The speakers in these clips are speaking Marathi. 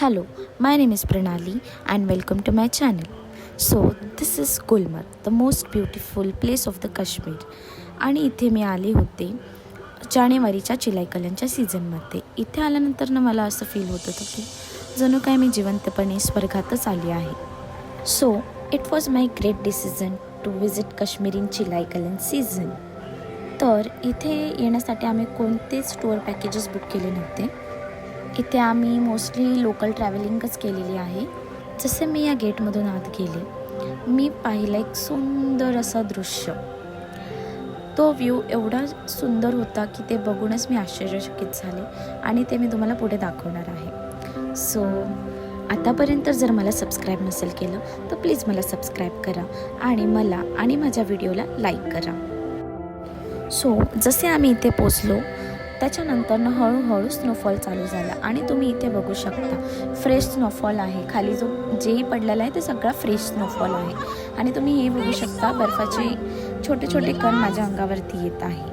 Hello, my name is Pranali and welcome to my channel. So, this is Gulmarg, the most beautiful place of the Kashmir. आणि इथे मी आले होते जानेवारीच्या चिलाई कलांच्या सीझनमध्ये. इथे आल्यानंतर मला असं फील होत होतं की जणू काय मी जिवंतपणे स्वर्गातच आली आहे. So it was my great decision to visit Kashmir in Chillai Kalan season. तर इथे येण्यासाठी आम्ही कोणतेच टूर पॅकेजेस बुक केले नव्हते. इथे आम्ही मोस्टली लोकल ट्रॅव्हलिंगच केलेली आहे. जसे मी या गेटमधून आत गेले, मी पाहिलं एक सुंदर असं दृश्य. तो व्ह्यू एवढा सुंदर होता की ते बघूनच मी आश्चर्यचकित झाले आणि ते मी तुम्हाला पुढे दाखवणार आहे. सो आतापर्यंत जर मला सबस्क्राईब नसेल केलं तर प्लीज मला सबस्क्राईब करा आणि मला आणि माझ्या व्हिडिओला लाईक करा. सो जसे आम्ही इथे पोचलो त्याच्यानंतरनं हळूहळू स्नोफॉल चालू झाला आणि तुम्ही इथे बघू शकता फ्रेश स्नोफॉल आहे. खाली जो जेही पडलेला आहे ते सगळा फ्रेश स्नोफॉल आहे आणि तुम्ही हे बघू शकता बर्फाचे छोटे छोटे कण माझ्या अंगावरती येत आहे.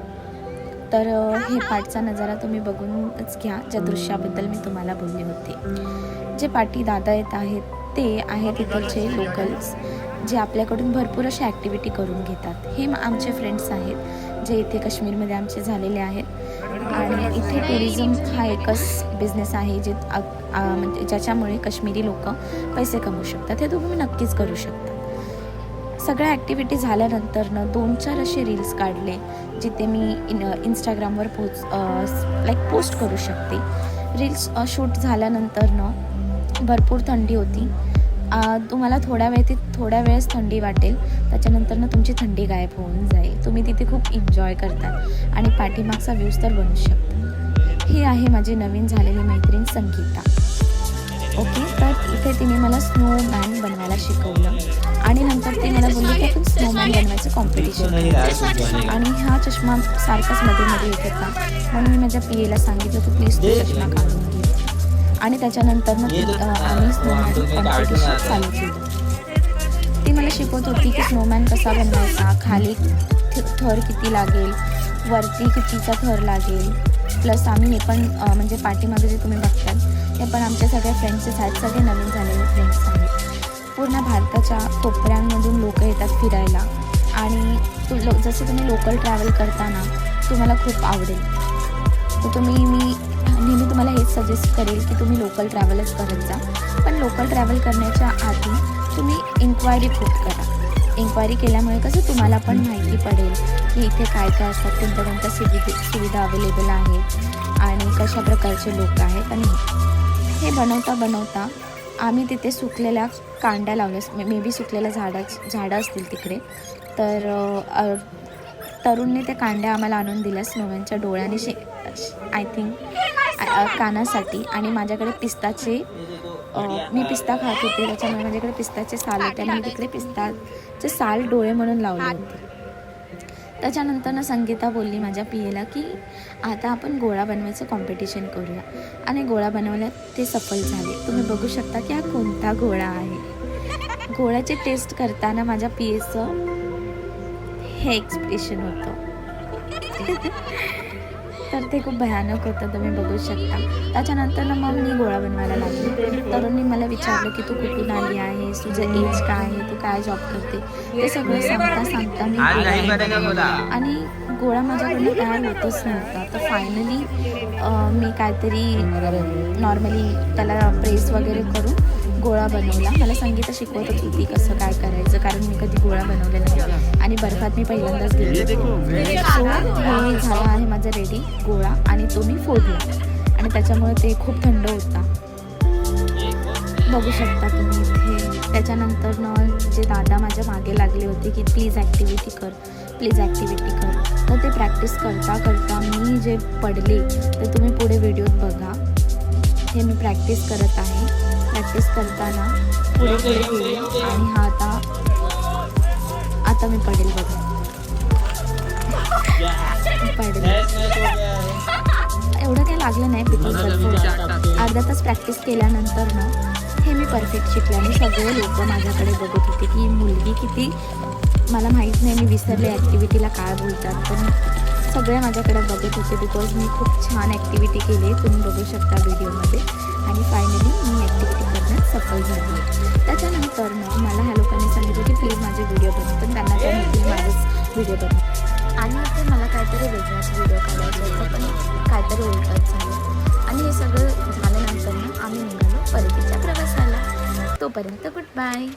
तर हे पाठचा नजारा तुम्ही बघूनच घ्या, ज्या दृश्याबद्दल मी तुम्हाला बोलले होते. जे पाठी दादा येत आहेत ते आहेत इकडचे लोकल्स, जे आपल्याकडून भरपूर अशा ॲक्टिव्हिटी करून घेतात. हे आमचे फ्रेंड्स आहेत जे इथे काश्मीरमध्ये आमचे झालेले आहेत. आणि इथे टुरिझम हा एकच बिझनेस आहे जे म्हणजे ज्याच्यामुळे काश्मीरी लोक पैसे कमवू शकतात. हे तुम्ही नक्कीच करू शकता. सगळ्या ॲक्टिव्हिटी झाल्यानंतरनं 2-4 असे रील्स काढले जिथे मी इंस्टाग्रामवर पोस्ट करू शकते. रील्स शूट झाल्यानंतरनं भरपूर थंडी होती. तुम्हाला थोड्या वेळेस थंडी वाटेल, त्याच्यानंतरनं तुमची थंडी गायब होऊन जाईल. तुम्ही तिथे खूप एन्जॉय करता आणि पाठीमागचा व्ह्यूज तर बनवू शकता. ही आहे माझी नवीन झालेली मैत्रीण संगीता. ओके, तर इथे तिने मला स्नोमॅन बनवायला शिकवलं आणि नंतर ती मला बोलली की आपण स्नोमॅन बनवायचं कॉम्पिटिशन. आणि हा चष्मा सारखाच मध्ये येत होता म्हणून मी माझ्या PAला सांगितलं तू प्लीज तो चष्मा काढून घे. आणि त्याच्यानंतर आम्ही स्नोमॅन कॉम्पिटिशन चालू केलं. ती मला शिकवत होती की स्नोमॅन कसा बनवायचा, खाली थर किती लागेल, वरती कितीचा थर लागेल. प्लस आम्ही हे पण म्हणजे पाठीमागे जे तुम्ही बघताल हे पण आमच्या सगळ्या फ्रेंड्सच आहेत, सगळे नवीन झालेले फ्रेंड्स आहेत. पूर्ण भारताच्या कोपऱ्यांमधून लोक येतात फिरायला आणि जसे तुम्ही लोकल ट्रॅव्हल करताना तुम्हाला खूप आवडेल. तर मी नेहमी तुम्हाला हेच सजेस्ट करेल की तुम्ही लोकल ट्रॅव्हलच करत जा. पण लोकल ट्रॅव्हल करण्याच्या आधी तुम्ही इन्क्वायरी खूप करा. इन्क्वायरी केल्यामुळे कसं तुम्हाला पण माहिती पडेल की इथे काय काय असतात, कोणत्या सुविधा अवेलेबल आहेत आणि कशा प्रकारचे लोक आहेत. आणि हे बनवता आम्ही तिथे सुकलेल्या कांड्या लावल्या, मे बी सुकलेल्या झाडं असतील तिकडे. तर तरुणने त्या कांड्या आम्हाला आणून दिल्या स्नोमॅनच्या डोळ्याने आय थिंक कानासाठी. आणि माझ्याकडे मी पिस्ता खात होते त्याच्यामुळे माझ्याकडे पिस्ताचे साल होते आणि मी तिकडे पिस्ताचे साल डोळे म्हणून लावले होते. त्याच्यानंतर संगीता बोलली माझ्या PAला की आता आपण गोळा बनवायचं कॉम्पिटिशन करूया. आणि गोळा बनवल्यात ते सफल झाले. तुम्ही बघू शकता की हा कोणता गोळा आहे. गोळ्याचे टेस्ट करताना माझ्या PAचं हे एक्सप्रेशन होतं. तर ते खूप भयानक होतं, तुम्ही बघू शकता. त्याच्यानंतर मग मी गोळा बनवायला लागले. तरुणनी मला विचारलं की तू कुठून आली आहेस, तुझं एज काय आहे, तू काय जॉब करते, ते सगळं सांगता मी आणि गोळा माझ्याकडनं तयार होतच नव्हता. तर फायनली मी काहीतरी नॉर्मली त्याला प्रेस वगैरे करून गोळा बनवला. मला संगीता शिकवत होती कसं काय करायचं, कारण मी कधी गोळा बनवलेला नाही आणि बर्फात मी पहिल्यांदाच गेले. सो हे झालं आहे माझं रेडी गोळा आणि तो मी फोडला आणि त्याच्यामुळे ते खूप थंड होता, बघू शकता तुम्ही इथे. त्याच्यानंतर जे दादा माझ्या मागे लागले होते की प्लीज ॲक्टिव्हिटी कर. तर ते प्रॅक्टिस करता मी जे पडले ते तुम्ही पुढे व्हिडिओत बघा. हे मी प्रॅक्टिस करत आहे. प्रॅक्टिस करताना पुढे गेली आणि हा आता मी पडेल बघा. एवढं काही लागलं नाही बिकॉज अर्धा तास प्रॅक्टिस केल्यानंतर हे मी परफेक्ट शिकले आणि सगळे लोक माझ्याकडे बघत होते की मुलगी किती, मला माहीत नाही मी विसरले ॲक्टिव्हिटीला काय बोलतात, पण सगळे माझ्याकडे बघत होते बिकॉज मी खूप छान ॲक्टिव्हिटी केली. तुम्ही बघू शकता व्हिडिओमध्ये. आणि फायनली मी ॲक्टिव्हिटी करण्यात सफल झाली आहे. त्याच्यानंतर मला ह्या लोकांनी सांगितलं की प्लीज माझे व्हिडिओ बनव, पण त्यांना काय माहिती माझंच व्हिडिओ बनव आणि ते मला काहीतरी वेगळाच व्हिडिओ काढायचा होता, पण काहीतरी उलटच झालं. आणि हे सगळं झाल्यानंतर आम्ही निघालो परतीच्या प्रवासाला. तोपर्यंत गुड बाय.